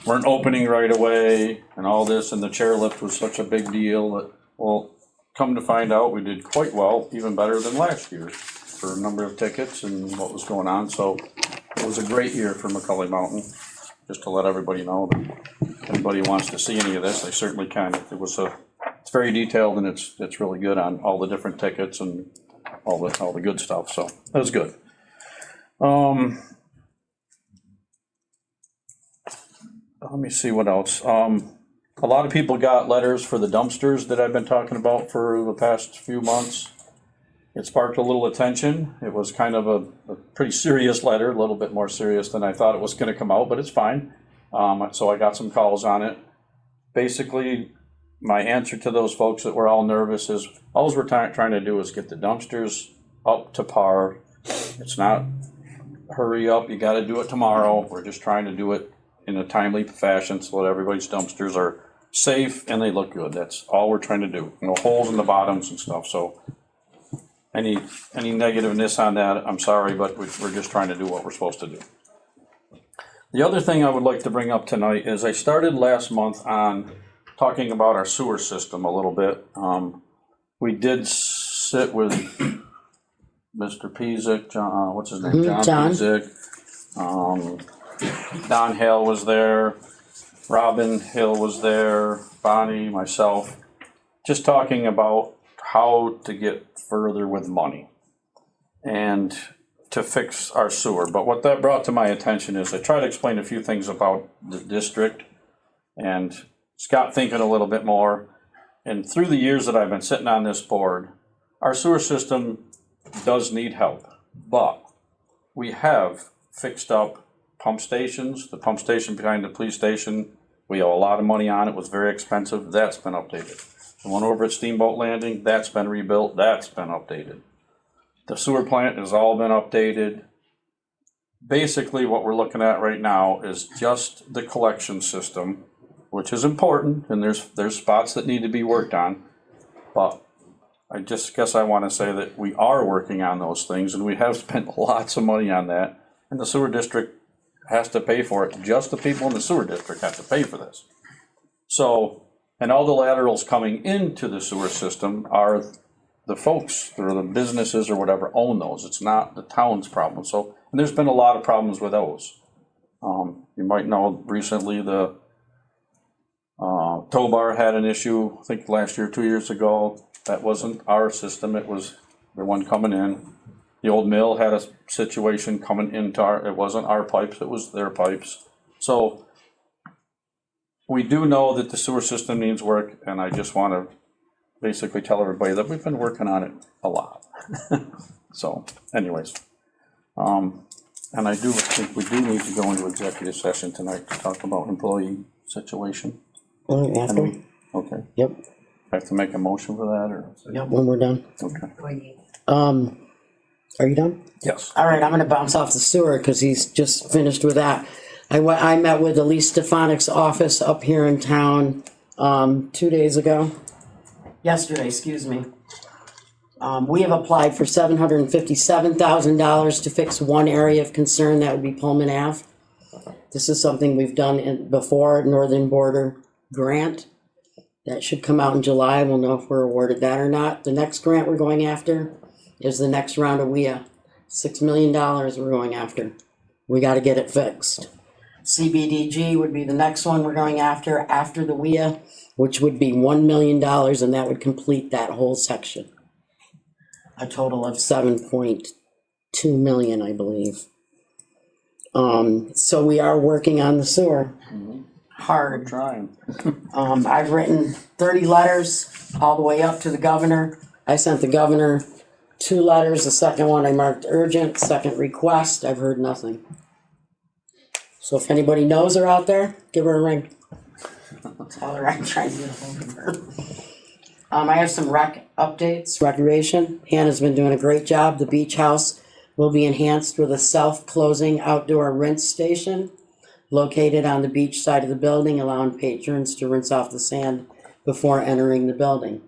weren't opening right away and all this, and the chairlift was such a big deal that, well, come to find out, we did quite well, even better than last year for a number of tickets and what was going on. So it was a great year for McCully Mountain. Just to let everybody know that if anybody wants to see any of this, they certainly can. It's very detailed, and it's really good on all the different tickets and all the good stuff. So that was good. Let me see what else. A lot of people got letters for the dumpsters that I've been talking about for the past few months. It sparked a little attention. It was kind of a pretty serious letter, a little bit more serious than I thought it was going to come out, but it's fine. So I got some calls on it. Basically, my answer to those folks that were all nervous is all we're trying to do is get the dumpsters up to par. It's not hurry up, you got to do it tomorrow. We're just trying to do it in a timely fashion so that everybody's dumpsters are safe and they look good. That's all we're trying to do. No holes in the bottoms and stuff. So any negativeness on that, I'm sorry, but we're just trying to do what we're supposed to do. The other thing I would like to bring up tonight is I started last month on talking about our sewer system a little bit. We did sit with Mr. Pezek, John, what's his name? John. Pezek. Don Hale was there, Robin Hill was there, Bonnie, myself, just talking about how to get further with money and to fix our sewer. But what that brought to my attention is I tried to explain a few things about the district and just got thinking a little bit more. And through the years that I've been sitting on this board, our sewer system does need help, but we have fixed up pump stations. The pump station behind the police station, we owe a lot of money on. It was very expensive. That's been updated. The one over at Steamboat Landing, that's been rebuilt, that's been updated. The sewer plant has all been updated. Basically, what we're looking at right now is just the collection system, which is important, and there's spots that need to be worked on. But I just guess I want to say that we are working on those things, and we have spent lots of money on that, and the sewer district has to pay for it. Just the people in the sewer district have to pay for this. So, and all the laterals coming into the sewer system are the folks, or the businesses or whatever own those. It's not the town's problem. So, and there's been a lot of problems with those. You might know recently the tow bar had an issue, I think last year, 2 years ago. That wasn't our system, it was the one coming in. The old mill had a situation coming into it wasn't our pipes, it was their pipes. So we do know that the sewer system needs work, and I just want to basically tell everybody that we've been working on it a lot. So anyways, and I do think we do need to go into executive session tonight to talk about employee situation. After? Okay. Yep, I have to make a motion for that, or? yep, when we're done. Okay. Are you done? Yes. All right, I'm gonna bounce off the sewer, cause he's just finished with that. I met with Elise Stefanik's office up here in town, 2 days ago. Yesterday, excuse me. We have applied for $757,000 to fix one area of concern, that would be Pullman Ave. This is something we've done before, Northern Border grant. That should come out in July, we'll know if we're awarded that or not. The next grant we're going after is the next round of WIA. $6 million we're going after. We gotta get it fixed. CBDG would be the next one we're going after the WIA, which would be $1 million, and that would complete that whole section. A total of 7.2 million, I believe. So we are working on the sewer. Hard. Trying. I've written 30 letters all the way up to the governor. I sent the governor 2 letters. The second one I marked urgent, second request. I've heard nothing. So if anybody knows her out there, give her a ring. Tell her I'm trying to get a hold of her. I have some rec updates, recreation. Hannah's been doing a great job. The beach house will be enhanced with a self-closing outdoor rinse station located on the beach side of the building, allowing patrons to rinse off the sand before entering the building.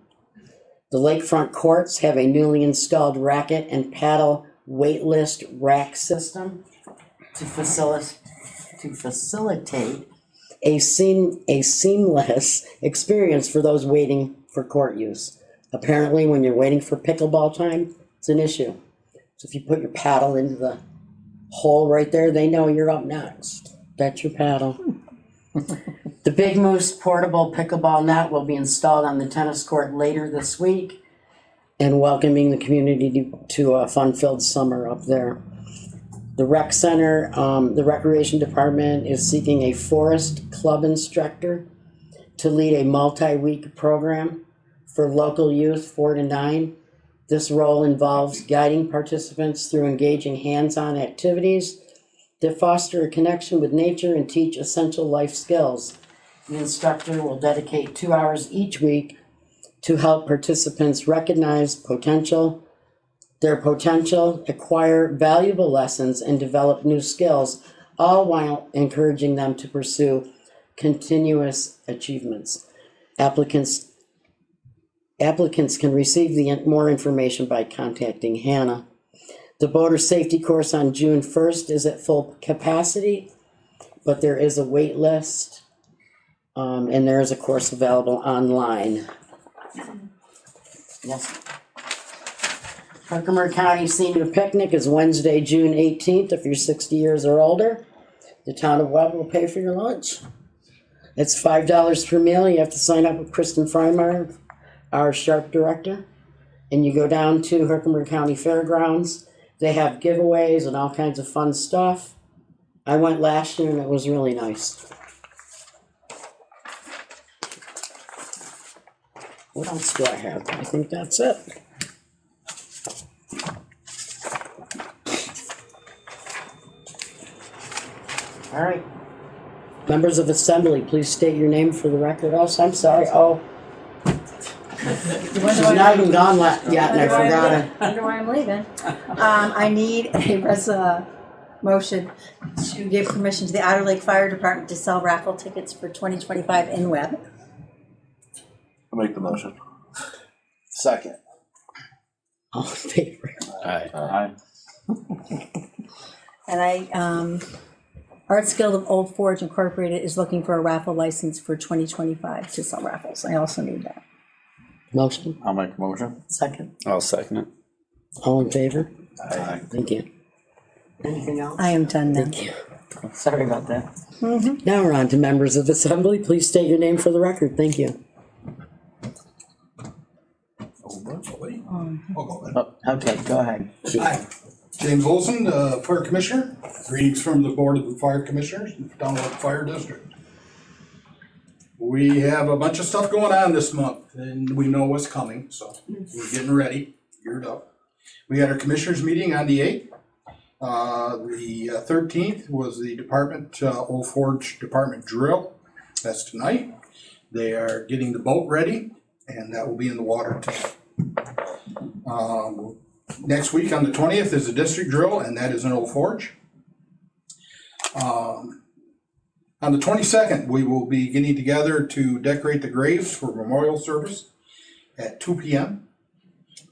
The lakefront courts have a newly installed racket and paddle waitlist rack system to facilitate a seamless experience for those waiting for court use. Apparently, when you're waiting for pickleball time, it's an issue. So if you put your paddle into the hole right there, they know you're up next. That's your paddle. The Big Moose portable pickleball net will be installed on the tennis court later this week, and welcoming the community to a fun-filled summer up there. The rec center, the recreation department is seeking a forest club instructor to lead a multi-week program for local youth 4 to 9. This role involves guiding participants through engaging hands-on activities that foster a connection with nature and teach essential life skills. The instructor will dedicate 2 hours each week to help participants recognize their potential, acquire valuable lessons, and develop new skills, all while encouraging them to pursue continuous achievements. Applicants can receive more information by contacting Hannah. The boater safety course on June 1st is at full capacity, but there is a wait list, and there is a course available online. Yes. Herkimer County Senior Picnic is Wednesday, June 18th. If you're 60 years or older, the town of Webb will pay for your lunch. It's $5 per meal. You have to sign up with Kristen Freimeyer, our SHARP director, and you go down to Herkimer County Fairgrounds. They have giveaways and all kinds of fun stuff. I went last year and it was really nice. What else do I have? I think that's it. All right. Members of Assembly, please state your name for the record also. I'm sorry. Oh, She's not even gone yet, and I forgot it. Wonder why I'm leaving. I need a motion to give permission to the Otter Lake Fire Department to sell raffle tickets for 2025 in Webb. I'll make the motion. Second. All in favor? Aye. And Arts Guild of Old Forge Incorporated is looking for a raffle license for 2025 to sell raffles. I also need that. Motion, I'll make a motion. second. I'll second it. All in favor? Aye. Thank you. Anything else? I am done now. Thank you. Sorry about that. Now we're on to members of Assembly. Please state your name for the record. Thank you. Okay, go ahead. Hi, James Olson, Fire Commissioner. Greetings from the Board of the Fire Commissioners, in the Town Fire District. We have a bunch of stuff going on this month, and we know what's coming, so we're getting ready, geared up. We had our Commissioners meeting on the 8th. The 13th was the Old Forge Department Drill. That's tonight. They are getting the boat ready, and that will be in the water tank. Next week on the 20th is a district drill, and that is in Old Forge. On the 22nd, we will be getting together to decorate the graves for memorial service at 2 p.m.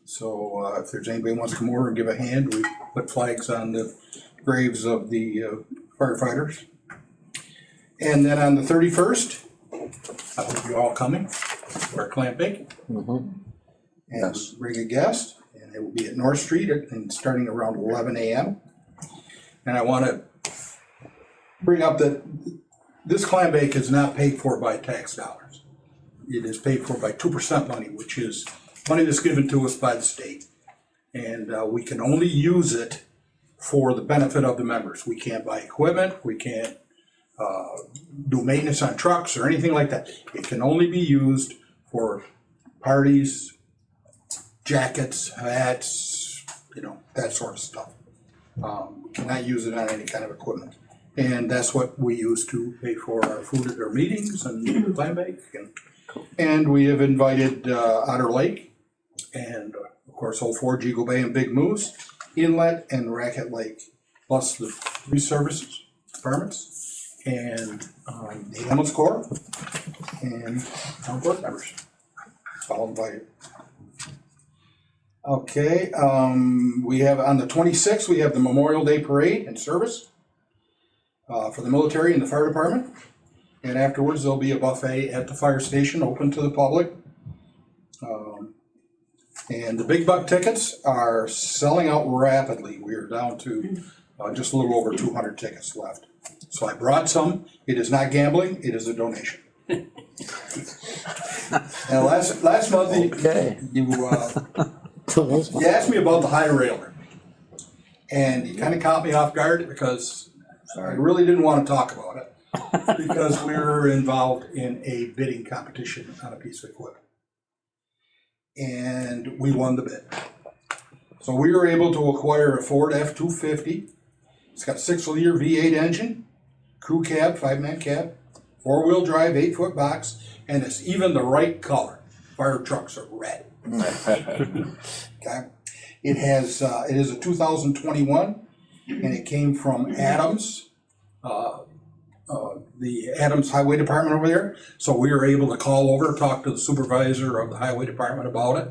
So if there's anybody who wants to come over and give a hand, we put flags on the graves of the firefighters. And then on the 31st, I hope you're all coming for our clam bake. And bring a guest, and it will be at North Street and starting around 11 a.m. And I want to bring up that this clam bake is not paid for by tax dollars. It is paid for by 2% money, which is money that's given to us by the state. And we can only use it for the benefit of the members. We can't buy equipment, we can't do maintenance on trucks or anything like that. It can only be used for parties, jackets, hats, that sort of stuff. We cannot use it on any kind of equipment. And that's what we use to pay for our food at our meetings and clam bake. And we have invited Otter Lake and, of course, Old Forge, Eagle Bay, and Big Moose, Inlet, and Racket Lake, plus the 3 services departments, and the ambulance corps, and town board members. All invited. Okay, we have on the 26th, we have the Memorial Day Parade and service for the military and the fire department. And afterwards, there'll be a buffet at the fire station open to the public. And the big buck tickets are selling out rapidly. We are down to just a little over 200 tickets left. So I brought some. It is not gambling, it is a donation. And last month, you asked me about the high railer. And you kind of caught me off guard because I really didn't want to talk about it. Because we were involved in a bidding competition on a piece of equipment. And we won the bid. So we were able to acquire a Ford F-250. It's got a 6-liter V8 engine, crew cab, 5-man cab, 4-wheel drive, 8-foot box, and it's even the right color. Fire trucks are red. Okay. It is a 2021, and it came from Adams, the Adams Highway Department over there. So we were able to call over, talk to the supervisor of the Highway Department about it,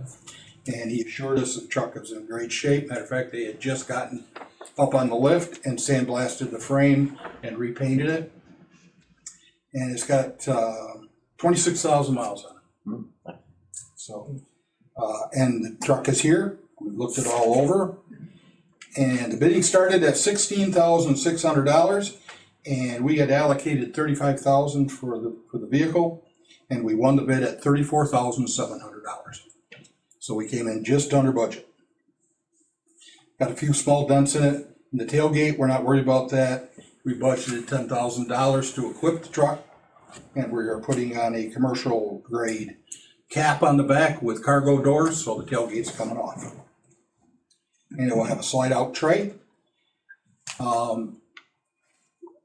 and he assured us the truck was in great shape. Matter of fact, they had just gotten up on the lift and sandblasted the frame and repainted it. And it's got 26,000 miles on it. So, and the truck is here. We looked it all over. And the bidding started at $16,600, and we had allocated $35,000 for the vehicle, and we won the bid at $34,700. So we came in just under budget. Got a few small dents in it. In the tailgate, we're not worried about that. We budgeted $10,000 to equip the truck, and we are putting on a commercial grade cap on the back with cargo doors, so the tailgate's coming off. And it will have a slide-out tray.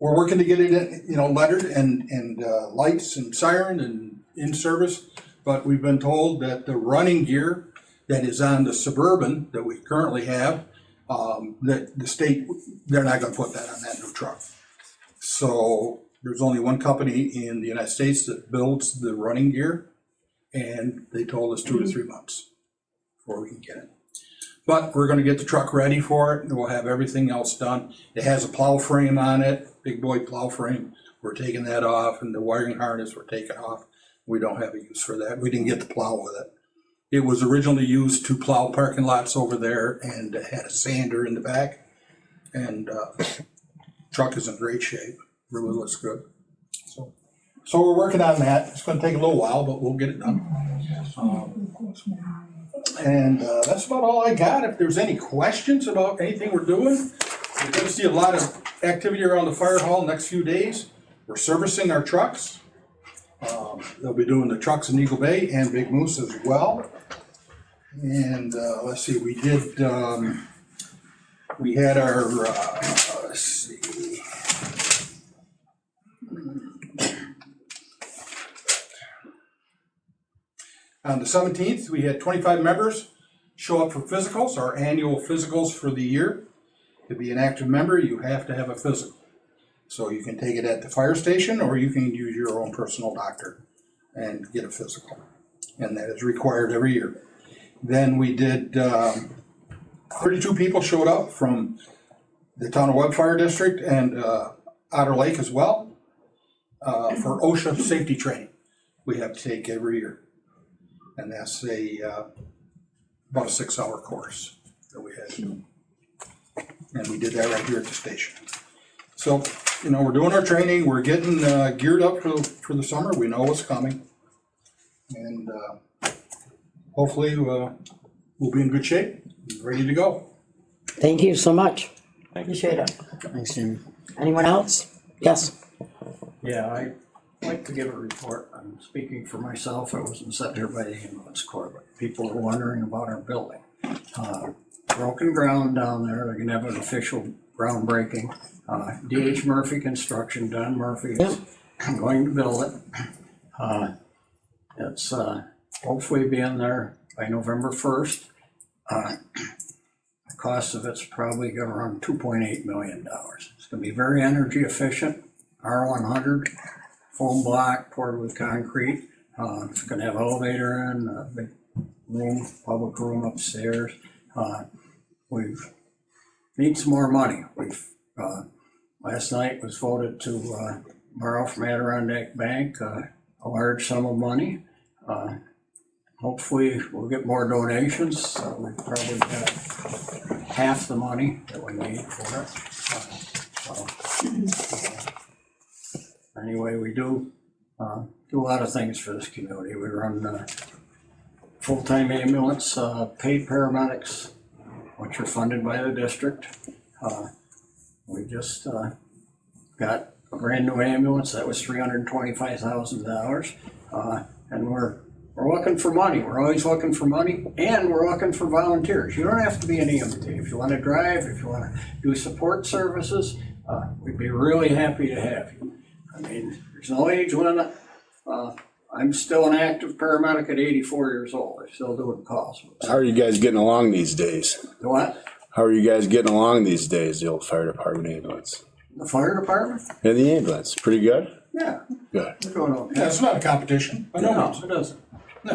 We're working to get it, lettered and lights and siren and in service. but we've been told that the running gear that is on the Suburban that we currently have, that the state, they're not gonna put that on that new truck. So there's only one company in the United States that builds the running gear, and they told us 2 to 3 months before we can get it. But we're gonna get the truck ready for it, and we'll have everything else done. It has a plow frame on it, big boy plow frame. We're taking that off, and the wiring harness we're taking off. We don't have a use for that. We didn't get the plow with it. It was originally used to plow parking lots over there, and it had a sander in the back. And truck is in great shape, really looks good. So we're working on that. It's gonna take a little while, but we'll get it done. And that's about all I got. If there's any questions about anything we're doing, you're gonna see a lot of activity around the fire hall next few days. We're servicing our trucks. They'll be doing the trucks in Eagle Bay and Big Moose as well. And let's see, we had our, let's see. On the 17th, we had 25 members show up for physicals, our annual physicals for the year. To be an active member, you have to have a physical. So you can take it at the fire station, or you can use your own personal doctor and get a physical. And that is required every year. Then we did, 32 people showed up from the town of Webb Fire District and Otter Lake as well for OSHA safety training we have to take every year. And that's about a 6-hour course that we had to do. And we did that right here at the station. So, you know, we're doing our training, we're getting geared up for the summer, we know what's coming. And hopefully we'll be in good shape, ready to go. Thank you so much. Appreciate it. Thanks, Jimmy. Anyone else? Yes. Yeah, I'd like to give a report. I'm speaking for myself. I wasn't set here by the ambulance corps, but people are wondering about our building. Broken ground down there. They're gonna have an official groundbreaking. D.H. Murphy Construction, Don Murphy is going to build it. It's hopefully being there by November 1st. The cost of it's probably gonna run $2.8 million. It's gonna be very energy efficient, R100, foam block poured with concrete. It's gonna have elevator in, a big room, public room upstairs. We've need some more money. We've last night was voted to borrow from Adirondack Bank a large sum of money. Hopefully we'll get more donations. We've probably got half the money that we need for it. Anyway, we do a lot of things for this community. We run full-time ambulance, paid paramedics, which are funded by the district. We just got a brand new ambulance that was $325,000, and we're looking for money. We're always looking for money, and we're looking for volunteers. You don't have to be an EMT. If you want to drive, if you want to do support services, we'd be really happy to have you. I mean, there's no age limit. I'm still an active paramedic at 84 years old. I'm still doing calls. How are you guys getting along these days? The what? How are you guys getting along these days, the old fire department ambulance? The fire department? And the ambulance, pretty good? Yeah. Good. We're doing okay. Yeah, it's not a competition. No, it doesn't.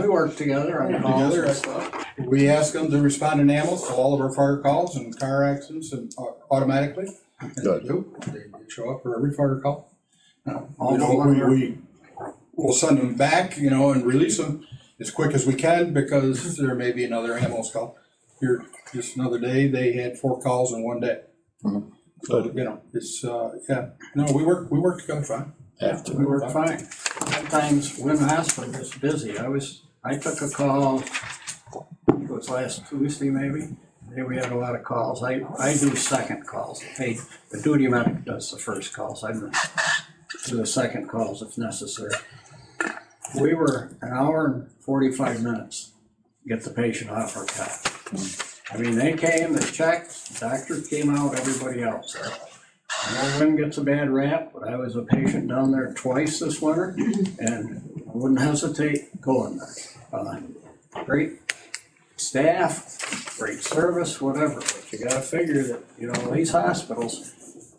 We work together on calls and stuff. We ask them to respond in ambulance to all of our fire calls and car accidents and automatically. And they do. They show up for every fire call. Now, you know, we'll send them back, you know, and release them as quick as we can because there may be another ambulance call. Here, just another day, they had 4 calls in one day. So, you know, it's, yeah, no, we work together fine. We work fine. Sometimes when the hospital gets busy, I took a call, it was last Tuesday maybe. Today we had a lot of calls. I do second calls. Hey, the duty medic does the first calls. I do the second calls if necessary. We were an hour and 45 minutes to get the patient off our cot. I mean, they came, they checked, the doctor came out, everybody else. No one gets a bad rap, but I was a patient down there twice this winter, and wouldn't hesitate going there. Great staff, great service, whatever, but you gotta figure that, you know, these hospitals,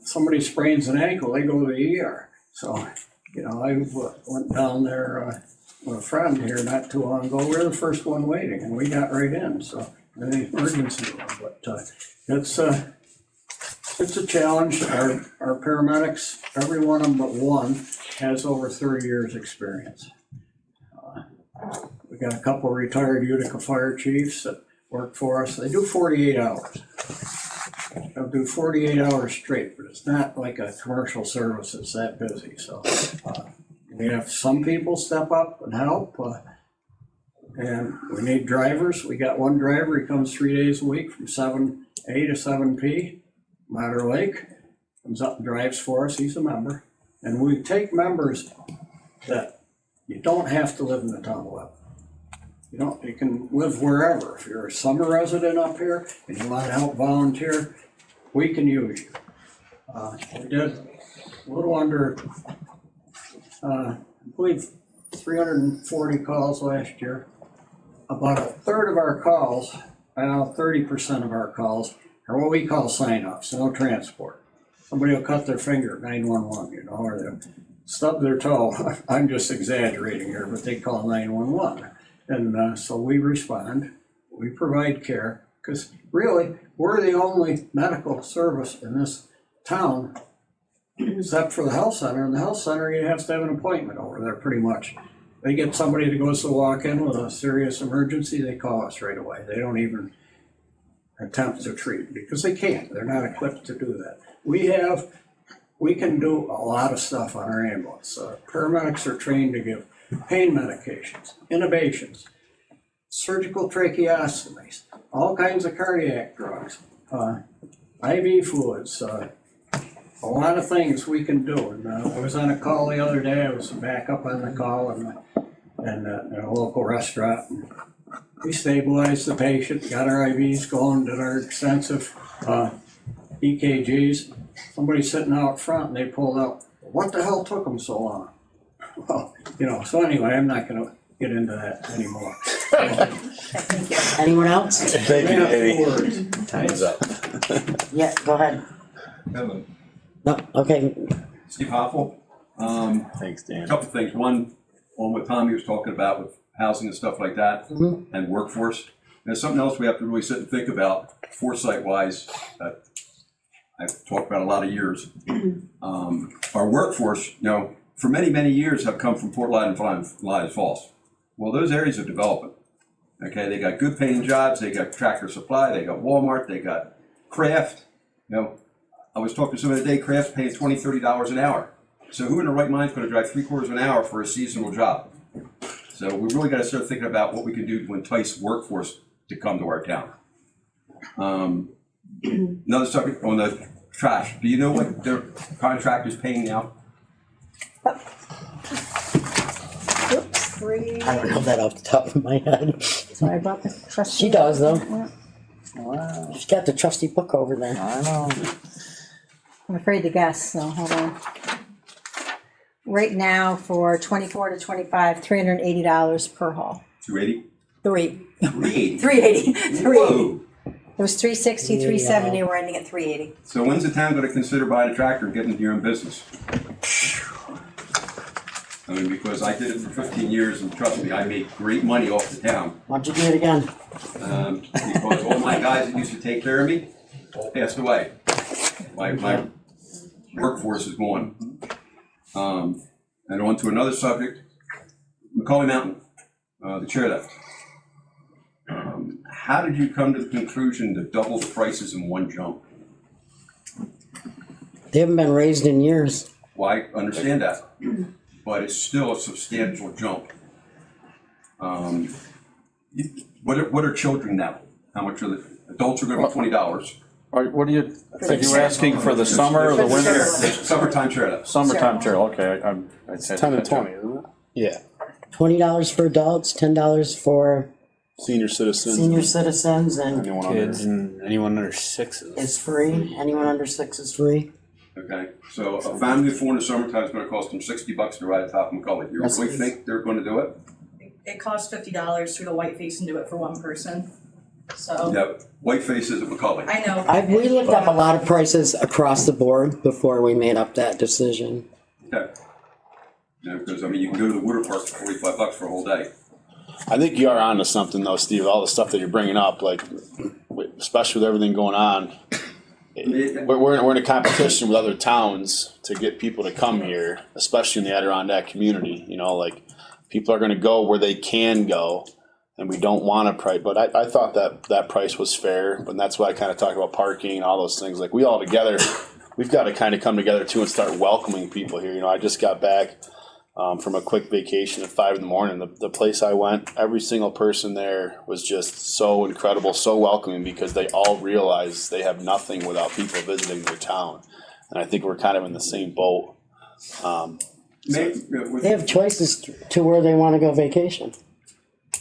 somebody sprains an ankle, they go to the ER. So, you know, I went down there with a friend here not too long ago. We were the first one waiting, and we got right in, so, in the emergency room. But it's a challenge. Our paramedics, every one of them but one, has over 30 years' experience. We got a couple of retired Utica fire chiefs that work for us. They do 48 hours. They'll do 48 hours straight, but it's not like a commercial service that's that busy. So we have some people step up and help. And we need drivers. We got one driver. He comes 3 days a week from 7A to 7P, Matter Lake. Comes up and drives for us. He's a member. And we take members that you don't have to live in the town of Webb. You can live wherever. If you're a summer resident up here and you want to help volunteer, we can use you. We did a little under, I believe, 340 calls last year. About a third of our calls, 30% of our calls, are what we call sign-offs, no transport. Somebody will cut their finger at 911, you know, or they'll stub their toe. I'm just exaggerating here, but they call 911. And so we respond, we provide care, because really, we're the only medical service in this town, except for the health center. In the health center, you have to have an appointment over there, pretty much. They get somebody that goes to walk in with a serious emergency, they call us right away. They don't even attempt to treat, because they can't. They're not equipped to do that. We can do a lot of stuff on our ambulance. Paramedics are trained to give pain medications, intubations, surgical tracheostomies, all kinds of cardiac drugs, IV fluids, a lot of things we can do. And I was on a call the other day. I was back up on the call in a local restaurant. And we stabilized the patient, got our IVs going, did our extensive EKGs. Somebody sitting out front, and they pulled out, what the hell took them so long? Well, you know, so anyway, I'm not going to get into that anymore. Thank you. Anyone else? Thank you, Eddie. Time's up. Yeah, go ahead. Kevin. No, okay. Steve Hoffel. Thanks, Dan. A couple things. One, on what Tommy was talking about with housing and stuff like that, and workforce. There's something else we have to really sit and think about, foresight-wise, that I've talked about a lot of years. Our workforce, you know, for many, many years have come from Port Lyons Falls. Well, those areas are developing. Okay, they got good paying jobs, they got Tractor Supply, they got Walmart, they got Kraft. You know, I was talking to somebody today, Kraft's paying $20, $30 an hour. So who in their right mind is going to drive 3/4 of an hour for a seasonal job? So we really got to start thinking about what we can do to entice workforce to come to our town. Another subject on the trash. Do you know what their contractor's paying now? Oops, three. I don't know that off the top of my head. Sorry about the trustee. She does, though. Wow, She's got the trusty book over there. I know. I'm afraid to guess, so hold on. Right now for 24 to 25, $380 per haul. 280? Three. 380. 380. 380. Whoa. It was 360, 370, we're ending at 380. So when's the town going to consider buying a tractor and getting into your own business? I mean, because I did it for 15 years, and trust me, I made great money off the town. Why don't you do it again? Because all my guys that used to take care of me all passed away. My workforce is gone. And on to another subject, Macaulay Mountain, the chairlift. How did you come to the conclusion to double the prices in one jump? They haven't been raised in years. Well, I understand that, but it's still a substantial jump. What are children now? How much are the adults are going to be $20? What are you asking for the summer or the winter? Summertime chairlift. Summertime chair, okay, I'd say. 10 and 20, isn't it? Yeah. $20 for adults, $10 for Senior citizens. senior citizens, and Anyone Kids under. and anyone under 6 it's free. Anyone under 6 is free. Okay, so a family of four in the summertime is gonna cost them $60 to ride at top of McCullough. You Yes, really please. think they're gonna do it? It costs $50 through the Whiteface and do it for one person, so. Yeah, Whiteface is at McCullough. I know. We looked up a lot of prices across the board before we made up that decision. Okay. You know, because I mean, you can go to the water park for $45 for a whole day. I think you are onto something though, Steve, all the stuff that you're bringing up, like, especially with everything going on. We're in a competition with other towns to get people to come here, especially in the Adirondack community, you know, like, people are gonna go where they can go, and we don't wanna price, but I thought that price was fair, and that's why I kinda talked about parking and all those things, like, we all together, we've gotta kinda come together too and start welcoming people here, you know, I just got back from a quick vacation at 5 a.m. The place I went, every single person there was just so incredible, so welcoming, because they all realize they have nothing without people visiting their town. And I think we're kind of in the same boat. They have choices to where they want to go vacation.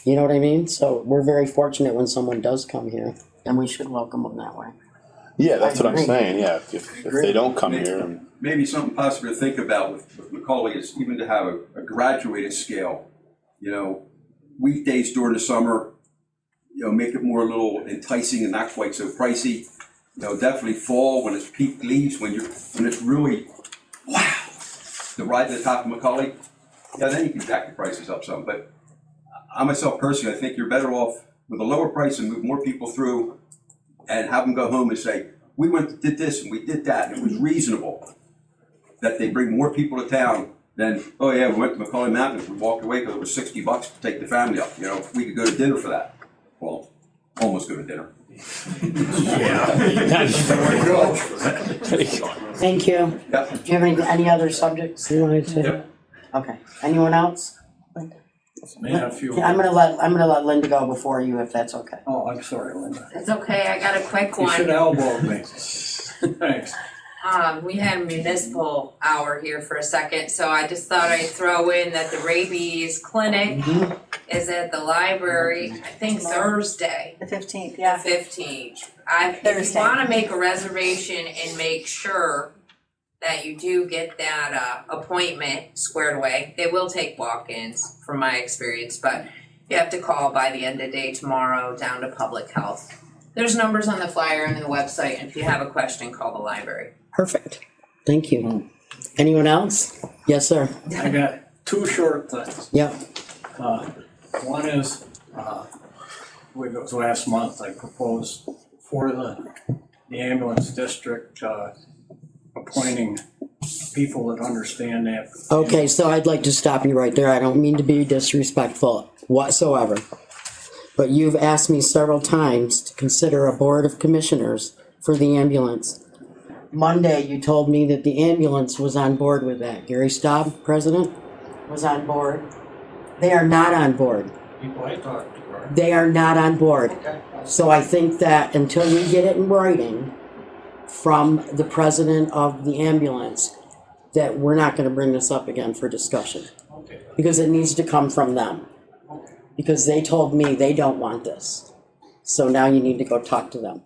You know what I mean? So we're very fortunate when someone does come here, and we should welcome them that way. Yeah, that's what I'm agree. saying, yeah, if they don't come here. Maybe something possible to think about with Macaulay is even to have a graduated scale. You know, weekdays during the summer, you know, make it more a little enticing and not quite so pricey. You know, definitely fall when it's peak leaves, when it's really, wow, the ride to the top of Macaulay. Yeah, then you can jack the prices up some. But I myself personally, I think you're better off with a lower price and move more people through and have them go home and say, we went and did this and we did that and it was reasonable. That they bring more people to town than, oh yeah, we went to Macaulay Mountain, we walked away because it was $60 to take the family up. You know, we could go to dinner for that. Well, almost go to dinner. Thank you. Yeah. Do you have any other subjects you wanted to? Yep. Okay, anyone else? May have a few. Yeah, I'm gonna let Linda go before you, if that's okay. Oh, I'm sorry, Linda. It's okay, I got a quick You should one. elbow me. Thanks. We had municipal hour here for a second, so I just thought I'd throw in that the rabies clinic is at the library, I think Thursday, The 15th, the yeah. 15th. If Thursday. you wanna make a reservation and make sure that you do get that appointment squared away, they will take walk-ins from my experience, but you have to call by the end of day tomorrow down to public health. There's numbers on the flyer and the website, and if you have a question, call the library. Perfect, thank you. Anyone else? Yes, sir. I got two short things. Yep. One is, it was last month, I proposed for the ambulance district, appointing people that understand that. Okay, so I'd like to stop you right there. I don't mean to be disrespectful whatsoever. But you've asked me several times to consider a board of commissioners for the ambulance. Monday, you told me that the ambulance was on board with that. Gary Staub, president, was on board. They are not on board. People I talked to are. They are not on board. Okay. So I think that until we get it in writing from the president of the ambulance, that we're not gonna bring this up again for discussion. Okay. Because it needs to come from them. Because they told me they don't want this. So now you need to go talk to them.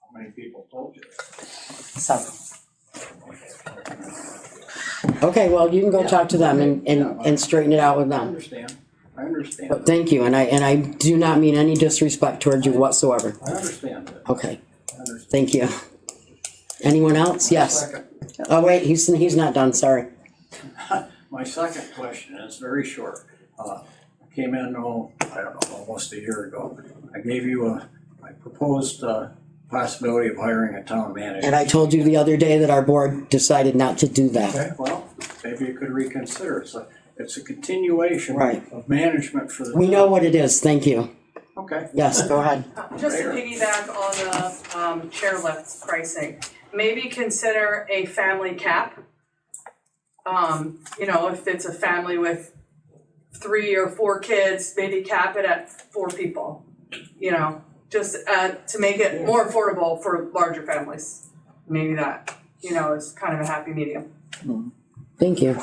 How many people told you? Several. Okay, well, you can go talk to them and straighten it out with I them. understand, I understand, But thank you, and I do not mean any disrespect towards you whatsoever. I understand that, Okay, I understand. thank you. Anyone else? Yes. Second- Oh, wait, he's not done, sorry. My second question is very short. I came in, I don't know, almost a year ago. I gave you I proposed possibility of hiring a town manager. And I told you the other day that our board decided not to do that. Okay, well, maybe you could reconsider. It's a continuation Right. of management for the. We know what it is, thank you. Okay. Yes, go ahead. Just to piggyback on the chairlift pricing, maybe consider a family cap. You know, if it's a family with 3 or 4 kids, maybe cap it at 4 people. You know, just to make it more affordable for larger families. Maybe that, you know, is kind of a happy medium. Thank you.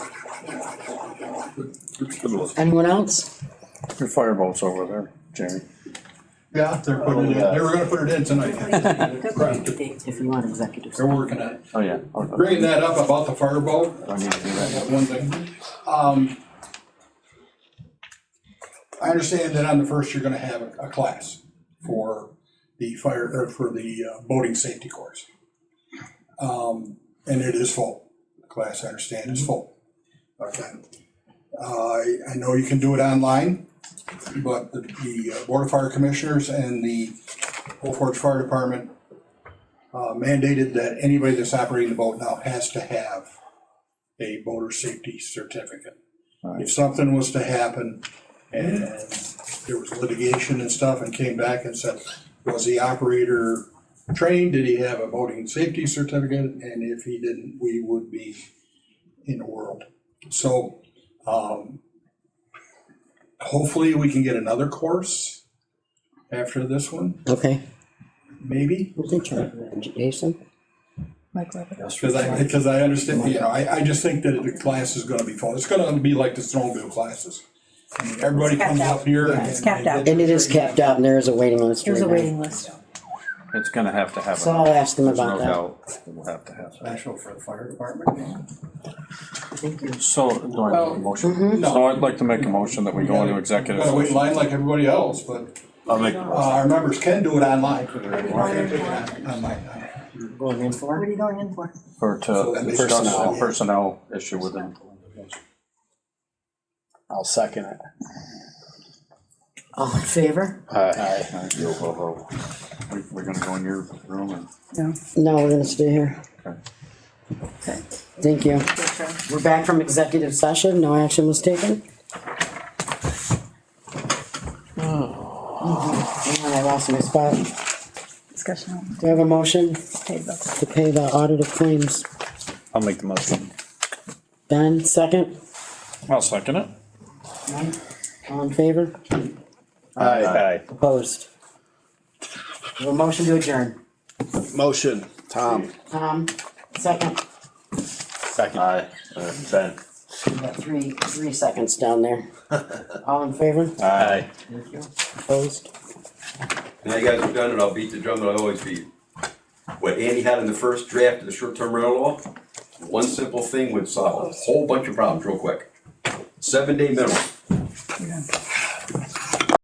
Anyone else? Your fireboat's over there, Jamie. Yeah, they're putting it in, they were gonna put it in tonight. If you want executive. They're working on it. Oh, yeah. Bringing that up about the fireboat, I need to do that. one thing. I understand that on the first, you're gonna have a class for the fire, or for the boating safety course. And it is full. The class, I understand, is full. Okay. I know you can do it online, but the Board of Fire Commissioners and the Old Forge Fire Department mandated that anybody that's operating the boat now has to have a boater safety certificate. If something was to happen and there was litigation and stuff and came back and said, was the operator trained? Did he have a boating safety certificate? And if he didn't, we would be in the world. So hopefully we can get another course after this one, Okay. maybe. Who's in charge of that? Jason? Because I understand, you know, I just think that the class is gonna be full. It's gonna be like the snowmobile classes. I mean, everybody It's capped comes out. up here. Yeah, it's capped out. And it is capped out and there is a waiting list There's a right now. waiting list. It's gonna have to have. So I'll ask them There's about no that. doubt we'll have to have that. Special for the fire department. So, do I have a motion? So I'd like to make a motion that we go into executive. Gotta wait in line like everybody else, but I'll make, our members can do it online. Online. Going in for? What are you going in for? For So to that discuss makes- a personnel issue with them. I'll second it. All in favor? Aye. We're gonna go in your room and. No, we're gonna stay here. Okay. Okay, thank you. We're back from executive session, no action was taken. Hang on, I lost my spot. Discussion. Do I have a motion Paid bills. to pay the audited claims? I'll make the motion. Ben, second? I'll second it. All in favor? Aye. Opposed? We have a motion to adjourn. Motion, Tom. Tom, second? Second. aye, Ben. We got three seconds down there. All in favor? Aye. Thank you. Opposed? Now you guys are done, and I'll beat the drum that I always beat. What Andy had in the first draft of the short-term rental law, one simple thing would solve a whole bunch of problems real quick. 7-day minimum.